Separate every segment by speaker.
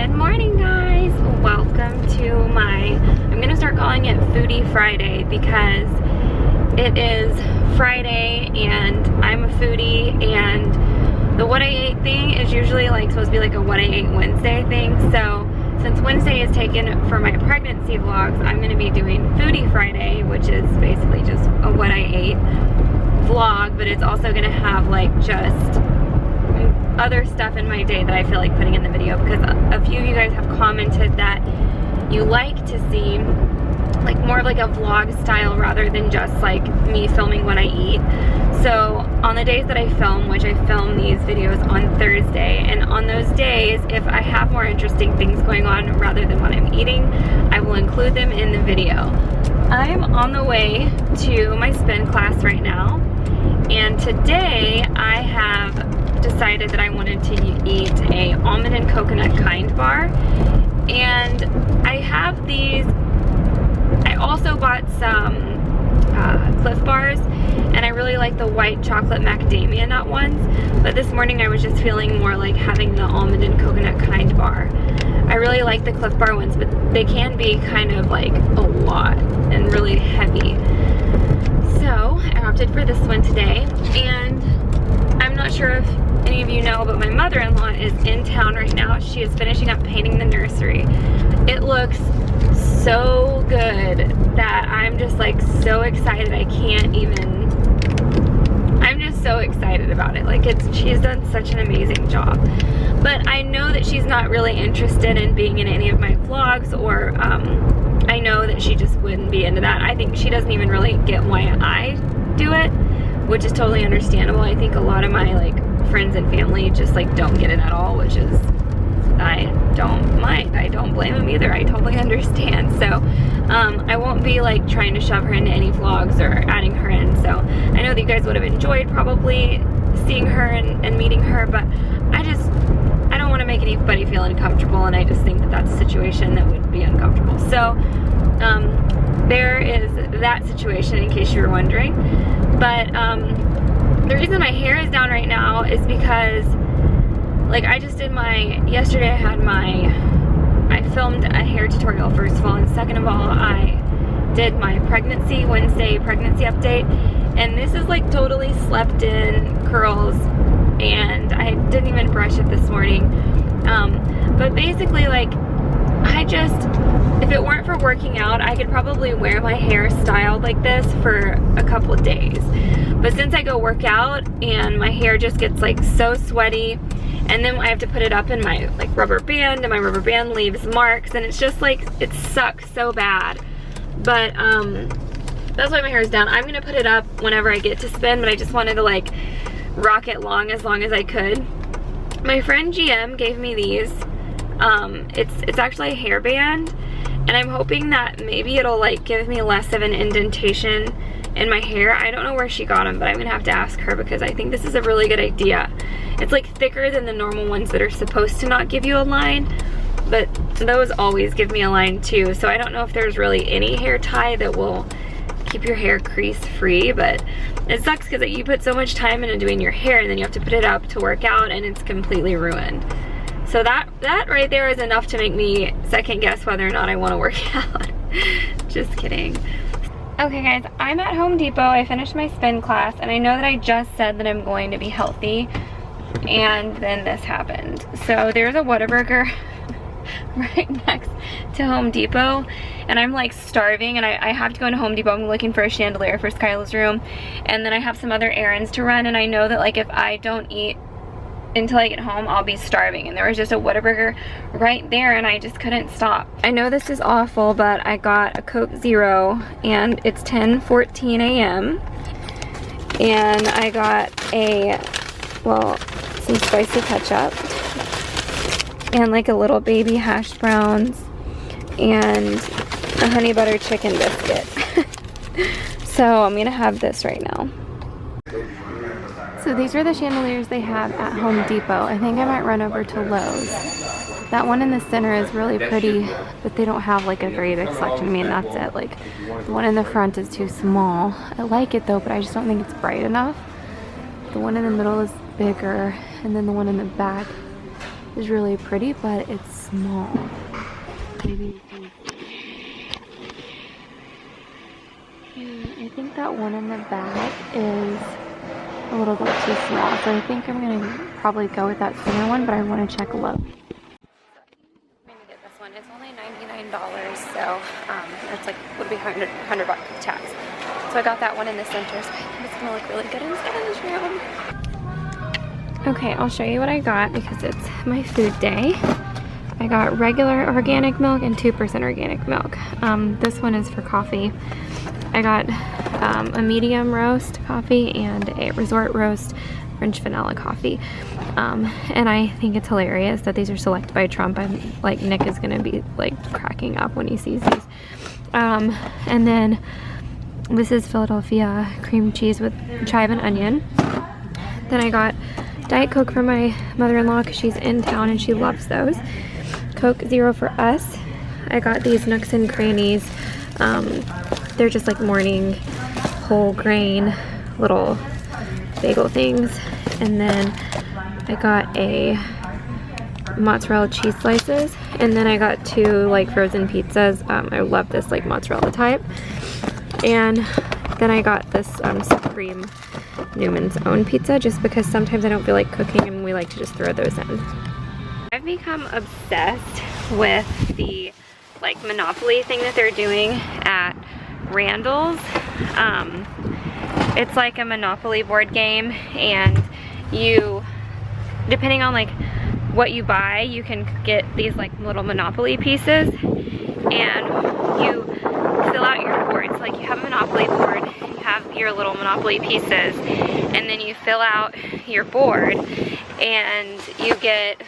Speaker 1: Good morning, guys. Welcome to my, I'm gonna start calling it Foodie Friday because it is Friday and I'm a foodie, and the what I ate thing is usually like supposed to be like a what I ate Wednesday thing. So since Wednesday is taken for my pregnancy vlogs, I'm gonna be doing Foodie Friday, which is basically just a what I ate vlog, but it's also gonna have like just other stuff in my day that I feel like putting in the video, because a few of you guys have commented that you like to see like more of like a vlog style rather than just like me filming what I eat. So on the days that I film, which I film these videos on Thursday, and on those days if I have more interesting things going on rather than what I'm eating, I will include them in the video. I'm on the way to my spin class right now, and today I have decided that I wanted to eat a almond and coconut kind bar, and I have these. I also bought some Cliff bars, and I really like the white chocolate macadamia nut ones, but this morning I was just feeling more like having the almond and coconut kind bar. I really like the Cliff bar ones, but they can be kind of like a lot and really heavy. So I opted for this one today, and I'm not sure if any of you know, but my mother-in-law is in town right now. She is finishing up painting the nursery. It looks so good that I'm just like so excited. I can't even, I'm just so excited about it. Like she's done such an amazing job. But I know that she's not really interested in being in any of my vlogs, or I know that she just wouldn't be into that. I think she doesn't even really get why I do it, which is totally understandable. I think a lot of my like friends and family just like don't get it at all, which is, I don't mind. I don't blame them either. I totally understand. So I won't be like trying to shove her into any vlogs or adding her in. So I know that you guys would have enjoyed probably seeing her and meeting her, but I don't want to make anybody feel uncomfortable, and I just think that that's a situation that would be uncomfortable. So there is that situation, in case you were wondering. But the reason my hair is down right now is because like I just did yesterday I filmed a hair tutorial, first of all, and second of all I did my Wednesday pregnancy update, and this is like totally slept in curls, and I didn't even brush it this morning. But basically like if it weren't for working out, I could probably wear my hair styled like this for a couple of days. But since I go work out and my hair just gets like so sweaty, and then I have to put it up in my like rubber band, and my rubber band leaves marks, and it's just like, it sucks so bad. But that's why my hair is down. I'm gonna put it up whenever I get to spin, but I just wanted to like rock it as long as I could. My friend GM gave me these. It's actually a hairband, and I'm hoping that maybe it'll like give me less of an indentation in my hair. I don't know where she got them, but I'm gonna have to ask her, because I think this is a really good idea. It's like thicker than the normal ones that are supposed to not give you a line, but those always give me a line too. So I don't know if there's really any hair tie that will keep your hair crease free, but it sucks because you put so much time into doing your hair, and then you have to put it up to work out, and it's completely ruined. So that right there is enough to make me second guess whether or not I want to work out. Just kidding. Okay guys, I'm at Home Depot. I finished my spin class, and I know that I just said that I'm going to be healthy, and then this happened. So there's a Whataburger right next to Home Depot, and I'm like starving, and I have to go into Home Depot. I'm looking for a chandelier for Skyla's room, and then I have some other errands to run, and I know that like if I don't eat until I get home, I'll be starving, and there was just a Whataburger right there, and I just couldn't stop. I know this is awful, but I got a Coke Zero, and it's 10:14 a.m. and I got some spicy ketchup and like a little baby hash browns and a honey butter chicken biscuit. So I'm gonna have this right now. So these are the chandeliers they have at Home Depot. I think I might run over to Lowe's. That one in the center is really pretty, but they don't have like a very big selection. I mean, that's it. Like the one in the front is too small. I like it though, but I just don't think it's bright enough. The one in the middle is bigger, and then the one in the back is really pretty, but it's small. Maybe you can I think that one in the back is a little bit too small, so I think I'm gonna probably go with that thinner one, but I want to check low. I'm gonna get this one. It's only $99, so it's like would be 100 bucks with tax. So I got that one in the center, so I think it's gonna look really good inside of this room. Okay, I'll show you what I got because it's my food day. I got regular organic milk and 2% organic milk. This one is for coffee. I got a medium roast coffee and a resort roast French vanilla coffee. And I think it's hilarious that these are selected by Trump. I'm like, Nick is gonna be like cracking up when he sees these. And then this is Philadelphia cream cheese with chive and onion. Then I got Diet Coke for my mother-in-law because she's in town and she loves those. Coke Zero for us. I got these Nooks and Crannies. They're just like morning whole grain little bagel things. And then I got a mozzarella cheese slices. And then I got 2 like frozen pizzas. I love this like mozzarella type. And then I got this Supreme Newman's Own pizza just because sometimes I don't feel like cooking and we like to just throw those in. I've become obsessed with the like Monopoly thing that they're doing at Randall's. It's like a Monopoly board game, and you, depending on like what you buy, you can get these like little Monopoly pieces, and you fill out your board. So like you have a Monopoly board, you have your little Monopoly pieces, and then you fill out your board, and you get,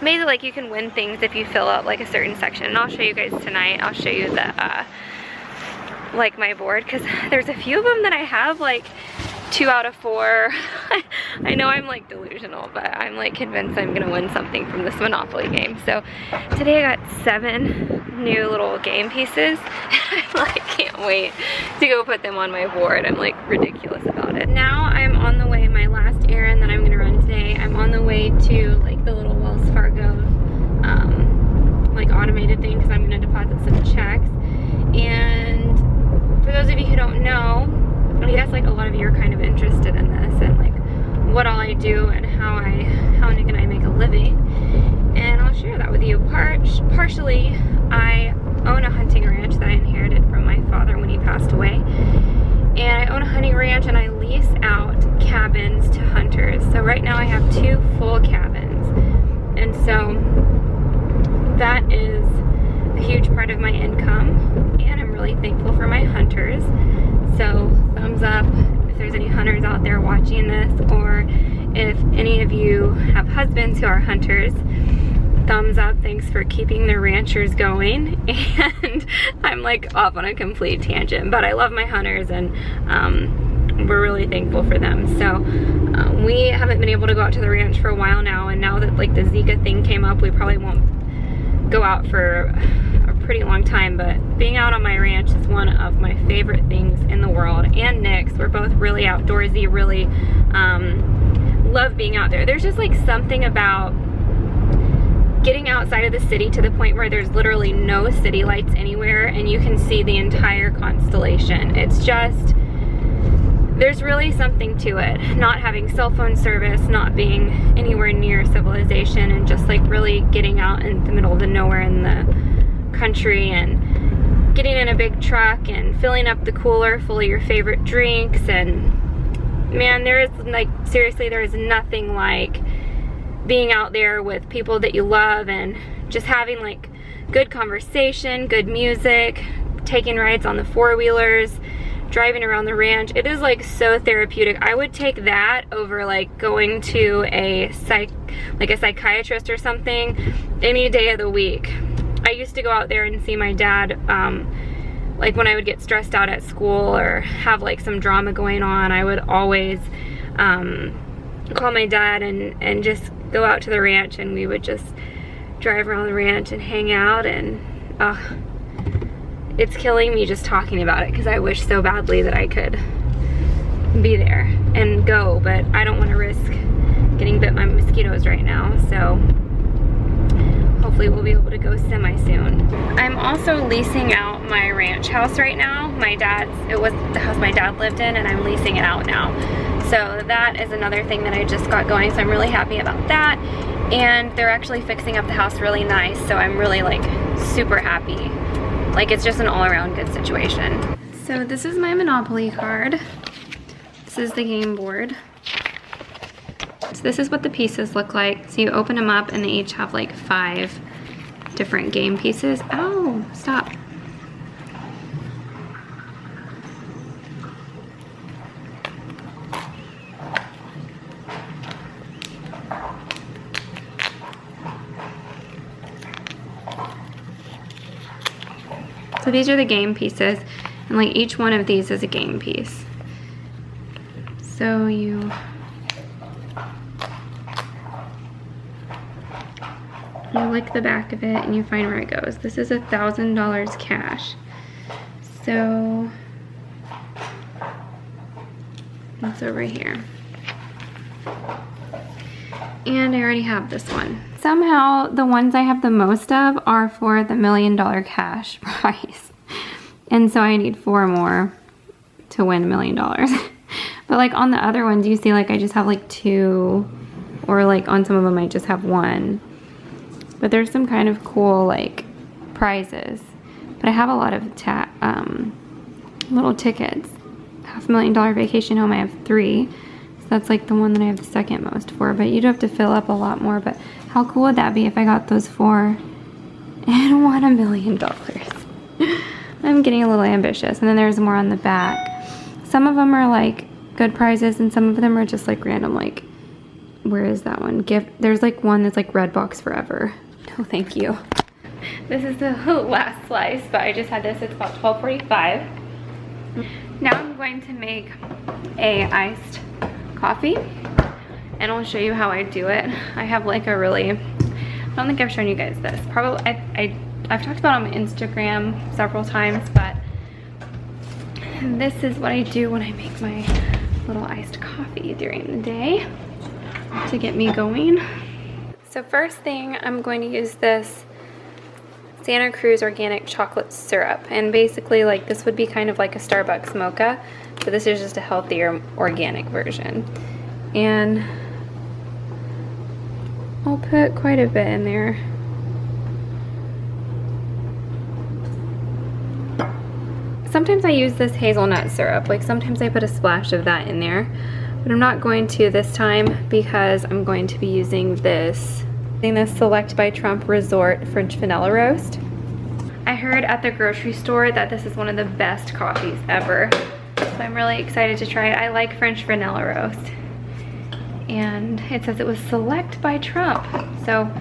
Speaker 1: maybe like you can win things if you fill out like a certain section. And I'll show you guys tonight. I'll show you the like my board, because there's a few of them that I have like 2 out of 4. I know I'm like delusional, but I'm like convinced I'm gonna win something from this Monopoly game. So today I got 7 new little game pieces. I like can't wait to go put them on my board. I'm like ridiculous about it. Now I'm on the way, my last errand that I'm gonna run today, I'm on the way to like the little Wells Fargo like automated thing, because I'm gonna deposit some checks. And for those of you who don't know, I guess like a lot of you are kind of interested in this and like what all I do and how Nick and I make a living, and I'll share that with you. Partially, I own a hunting ranch that I inherited from my father when he passed away, and I own a hunting ranch and I lease out cabins to hunters. So right now I have 2 full cabins, and so that is a huge part of my income, and I'm really thankful for my hunters. So thumbs up if there's any hunters out there watching this, or if any of you have husbands who are hunters, thumbs up. Thanks for keeping the ranchers going. And I'm like off on a complete tangent, but I love my hunters, and we're really thankful for them. So we haven't been able to go out to the ranch for a while now, and now that like the Zika thing came up, we probably won't go out for a pretty long time. But being out on my ranch is one of my favorite things in the world, and Nick's. We're both really outdoorsy, really love being out there. There's just like something about getting outside of the city to the point where there's literally no city lights anywhere and you can see the entire constellation. It's just, there's really something to it. Not having cell phone service, not being anywhere near civilization, and just like really getting out in the middle of the nowhere in the country and getting in a big truck and filling up the cooler full of your favorite drinks. And man, there is like, seriously, there is nothing like being out there with people that you love and just having like good conversation, good music, taking rides on the 4-wheelers, driving around the ranch. It is like so therapeutic. I would take that over like going to a psychiatrist or something any day of the week. I used to go out there and see my dad like when I would get stressed out at school or have like some drama going on. I would always call my dad and just go out to the ranch, and we would just drive around the ranch and hang out. And it's killing me just talking about it because I wish so badly that I could be there and go, but I don't want to risk getting bit by mosquitoes right now. So able to go semi-soon. I'm also leasing out my ranch house right now. It was the house my dad lived in, and I'm leasing it out now. So that is another thing that I just got going, so I'm really happy about that. And they're actually fixing up the house really nice, so I'm really like super happy. Like, it's just an all-around good situation. So this is my Monopoly card. This is the game board. So this is what the pieces look like. So you open them up and they each have like 5 different game pieces. Oh, stop. So these are the game pieces, and like each one of these is a game piece. So you lick the back of it and you find where it goes. This is $1,000 cash. So it's over here. And I already have this one. Somehow the ones I have the most of are for the $1 million cash prize. And so I need 4 more to win $1 million. But like on the other ones, you see like I just have like 2, or like on some of them I just have 1. But there's some kind of cool like prizes. But I have a lot of little tickets. $500,000 vacation home, I have 3. So that's like the one that I have the second most for. But you'd have to fill up a lot more. But how cool would that be if I got those 4 and won $1 million? I'm getting a little ambitious. And then there's more on the back. Some of them are like good prizes and some of them are just like random, like, where is that one? Gift. There's like one that's like Redbox Forever. No, thank you. This is the last slice, but I just had this. It's about $12.45. Now I'm going to make a iced coffee, and I'll show you how I do it. I have like a really, I don't think I've shown you guys this. Probably, I've talked about it on my Instagram several times, but this is what I do when I make my little iced coffee during the day to get me going. So first thing, I'm going to use this Santa Cruz organic chocolate syrup, and basically like this would be kind of like a Starbucks mocha, but this is just a healthier organic version. And I'll put quite a bit in there. Sometimes I use this hazelnut syrup, like sometimes I put a splash of that in there, but I'm not going to this time because I'm going to be using this Select by Trump Resort French Vanilla Roast. I heard at the grocery store that this is one of the best coffees ever, so I'm really excited to try it. I like French Vanilla Roast, and it says it was Select by Trump, so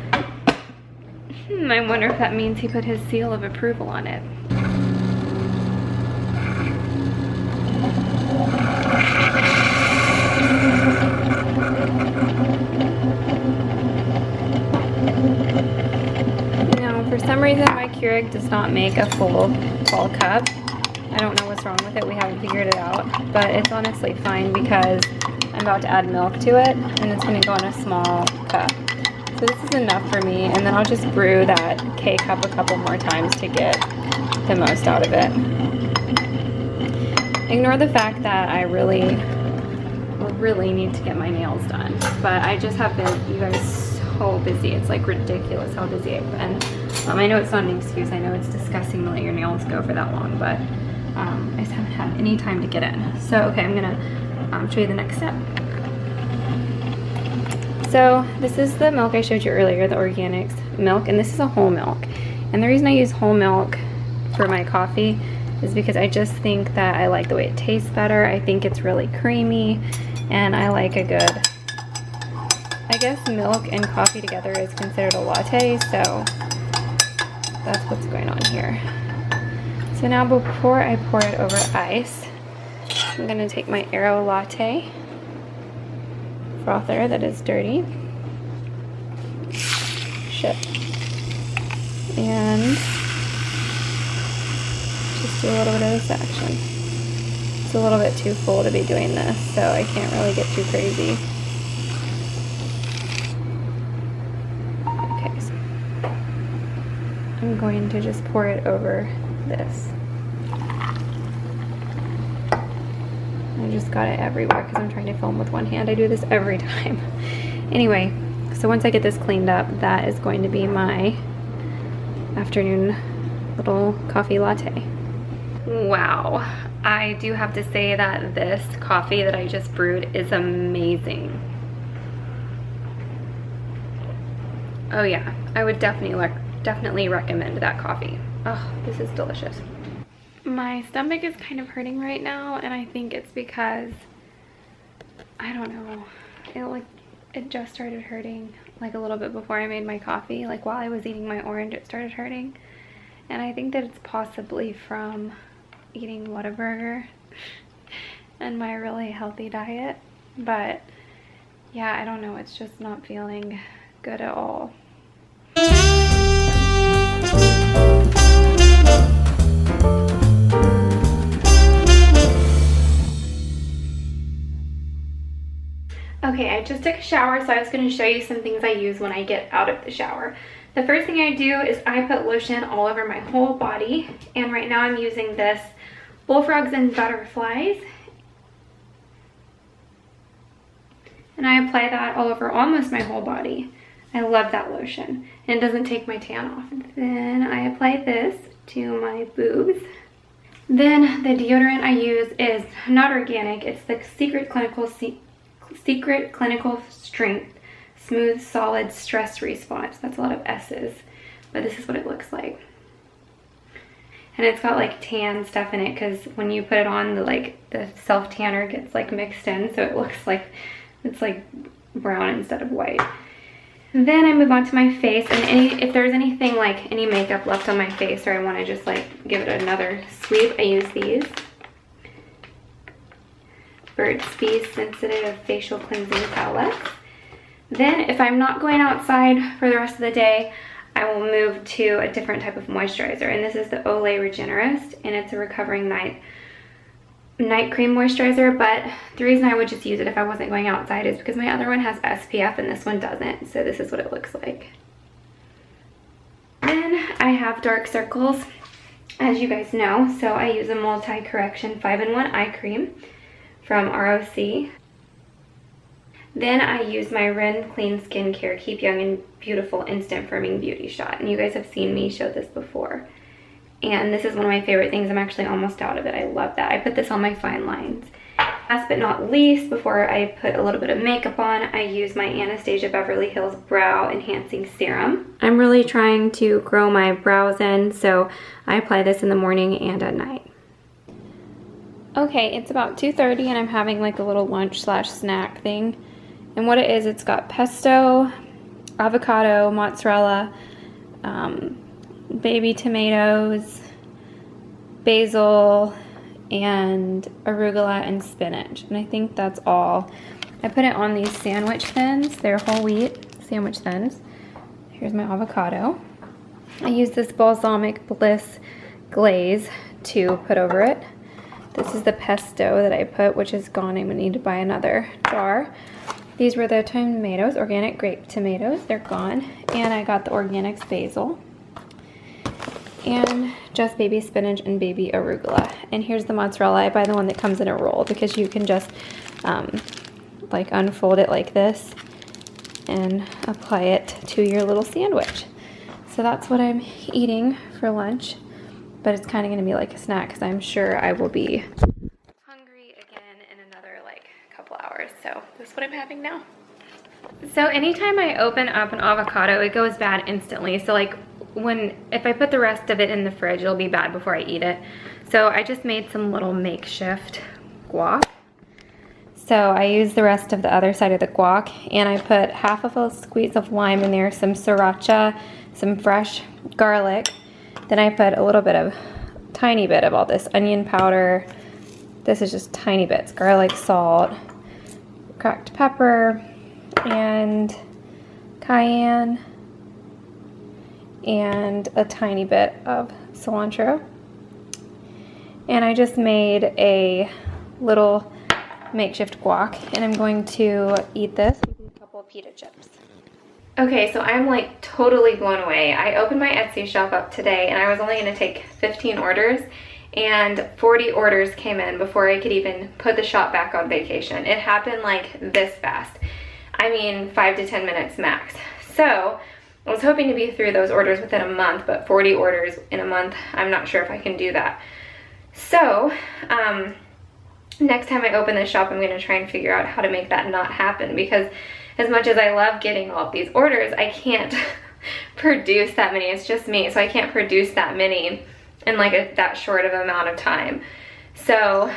Speaker 1: I wonder if that means he put his seal of approval on it. For some reason my Keurig does not make a full tall cup. I don't know what's wrong with it, we haven't figured it out, but it's honestly fine because I'm about to add milk to it and it's going to go in a small cup. So this is enough for me, and then I'll just brew that K-cup a couple more times to get the most out of it. Ignore the fact that I really need to get my nails done, but I just have been, you guys, so busy. It's like ridiculous how busy I've been. I know it's not an excuse. I know it's disgusting to let your nails go for that long, but I just haven't had any time to get in. So, okay, I'm gonna show you the next step. So this is the milk I showed you earlier, the organics milk, and this is a whole milk. And the reason I use whole milk for my coffee is because I just think that I like the way it tastes better. I think it's really creamy, and I like a good, I guess milk and coffee together is considered a latte, so that's what's going on here. So now before I pour it over ice, I'm going to take my Aero Latte frother that is dirty. Shit. And just do a little bit of this action. It's a little bit too full to be doing this, so I can't really get too crazy. Okay. I'm going to just pour it over this. I just got it everywhere because I'm trying to film with one hand. I do this every time. Anyway, so once I get this cleaned up, that is going to be my afternoon little coffee latte. Wow, I do have to say that this coffee that I just brewed is amazing. Oh yeah, I would definitely recommend that coffee. Oh, this is delicious. My stomach is kind of hurting right now, and I think it's because, I don't know, it just started hurting like a little bit before I made my coffee. Like while I was eating my orange, it started hurting. And I think that it's possibly from eating Whataburger and my really healthy diet. But yeah, I don't know, it's just not feeling good at all. Okay, I just took a shower, so I was going to show you some things I use when I get out of the shower. The first thing I do is I put lotion all over my whole body, and right now I'm using this Bullfrogs and Butterflies. And I apply that all over almost my whole body. I love that lotion, and it doesn't take my tan off. Then I apply this to my boobs. Then the deodorant I use is not organic. It's the Secret Clinical Strength Smooth Solid Stress Response. That's a lot of S's, but this is what it looks like. And it's got like tan stuff in it because when you put it on, the self tanner gets like mixed in, so it looks like it's like brown instead of white. And then I move on to my face, and if there's anything like any makeup left on my face, or I want to just like give it another sweep, I use these Burt's Bees Sensitive Facial Cleansing Palettes. Then if I'm not going outside for the rest of the day, I will move to a different type of moisturizer, and this is the Olay Regenerist, and it's a recovering night cream moisturizer. But the reason I would just use it if I wasn't going outside is because my other one has SPF and this one doesn't, so this is what it looks like. Then I have dark circles, as you guys know, so I use a multi-correction 5-in-1 eye cream from ROC. Then I use my Ren Clean Skincare Keep Young and Beautiful Instant Firming Beauty Shot, and you guys have seen me show this before. And this is one of my favorite things. I'm actually almost out of it. I love that. I put this on my fine lines. Last but not least, before I put a little bit of makeup on, I use my Anastasia Beverly Hills Brow Enhancing Serum. I'm really trying to grow my brows in, so I apply this in the morning and at night. Okay, it's about 2:30 and I'm having like a little lunch/snack thing. And what it is, it's got pesto, avocado, mozzarella, baby tomatoes, basil, and arugula and spinach. And I think that's all. I put it on these sandwich thins. They're whole wheat sandwich thins. Here's my avocado. I use this Balsamic Bliss glaze to put over it. This is the pesto that I put, which is gone. I'm gonna need to buy another jar. These were the tomatoes, organic grape tomatoes. They're gone. And I got the organics basil. And just baby spinach and baby arugula. And here's the mozzarella. I buy the one that comes in a roll because you can just like unfold it like this and apply it to your little sandwich. So that's what I'm eating for lunch. But it's kind of going to be like a snack because I'm sure I will be hungry again in another like couple hours. So this is what I'm having now. So anytime I open up an avocado, it goes bad instantly. So like if I put the rest of it in the fridge, it'll be bad before I eat it. So I just made some little makeshift guac. So I used the rest of the other side of the guac, and I put half of a squeeze of lime in there, some sriracha, some fresh garlic. Then I put a little bit of, tiny bit of all this onion powder. This is just tiny bits, garlic, salt, cracked pepper, and cayenne, and a tiny bit of cilantro. And I just made a little makeshift guac, and I'm going to eat this with a couple of pita chips. Okay, so I'm like totally blown away. I opened my Etsy shop up today and I was only gonna take 15 orders and 40 orders came in before I could even put the shop back on vacation. It happened like this fast. I mean, 5 to 10 minutes max. So I was hoping to be through those orders within a month, but 40 orders in a month, I'm not sure if I can do that. So, next time I open this shop, I'm gonna try and figure out how to make that not happen, because as much as I love getting all of these orders, I can't produce that many. It's just me, so I can't produce that many in like that short of amount of time. So,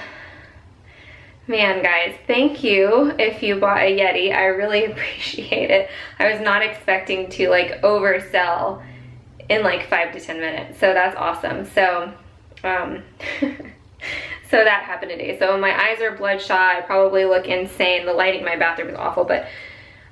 Speaker 1: man, guys, thank you if you bought a Yeti. I really appreciate it. I was not expecting to like oversell in like 5 to 10 minutes, so that's awesome. So, so that happened today. So my eyes are bloodshot. I probably look insane. The lighting in my bathroom is awful, but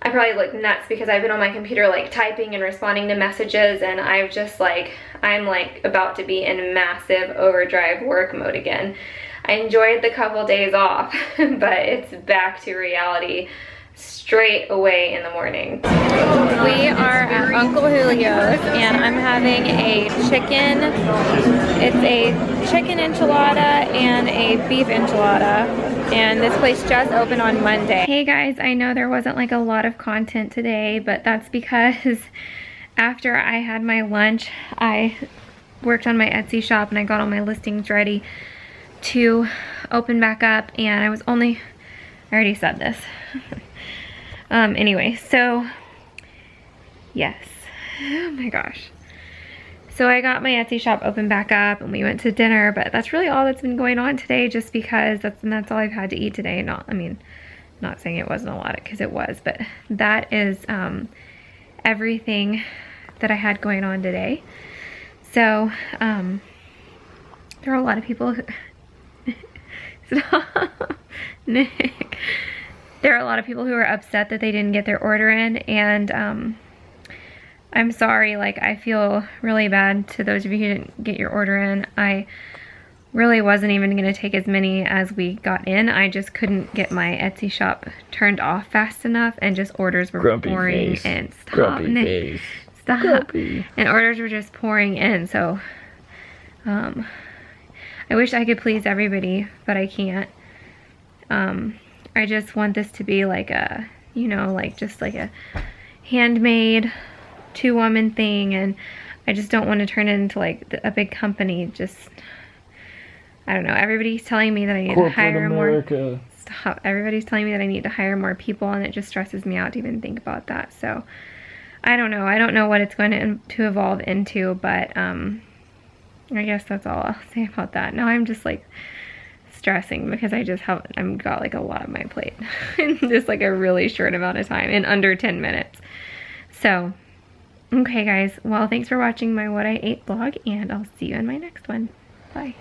Speaker 1: I probably look nuts because I've been on my computer like typing and responding to messages, and I've just like, I'm like about to be in massive overdrive work mode again. I enjoyed the couple days off, but it's back to reality straight away in the morning. We are at Uncle Julio's and I'm having a chicken, it's a chicken enchilada and a beef enchilada, and this place just opened on Monday. Hey guys, I know there wasn't like a lot of content today, but that's because after I had my lunch, I worked on my Etsy shop and I got all my listings ready to open back up, and I was only, I already said this. Anyway, so yes, oh my gosh. So I got my Etsy shop open back up and we went to dinner, but that's really all that's been going on today, just because that's all I've had to eat today. Not, I mean, not saying it wasn't a lot, because it was, but that is everything that I had going on today. So there are a lot of people who Nick. There are a lot of people who are upset that they didn't get their order in, and I'm sorry. Like, I feel really bad to those of you who didn't get your order in. I really wasn't even going to take as many as we got in. I just couldn't get my Etsy shop turned off fast enough, and just orders were pouring in. Stop, Nick. Stop. Grumpy. And orders were just pouring in, so I wish I could please everybody, but I can't. I just want this to be like a, you know, like just like a handmade 2-woman thing, and I just don't want to turn it into like a big company. Just, I don't know. Everybody's telling me that I need to hire more. Stop. Everybody's telling me that I need to hire more people, and it just stresses me out to even think about that. So I don't know. I don't know what it's going to evolve into, but I guess that's all I'll say about that. Now I'm just like stressing because I've got like a lot on my plate in just like a really short amount of time, in under 10 minutes. So, okay guys, well, thanks for watching my What I Ate vlog, and I'll see you in my next one. Bye.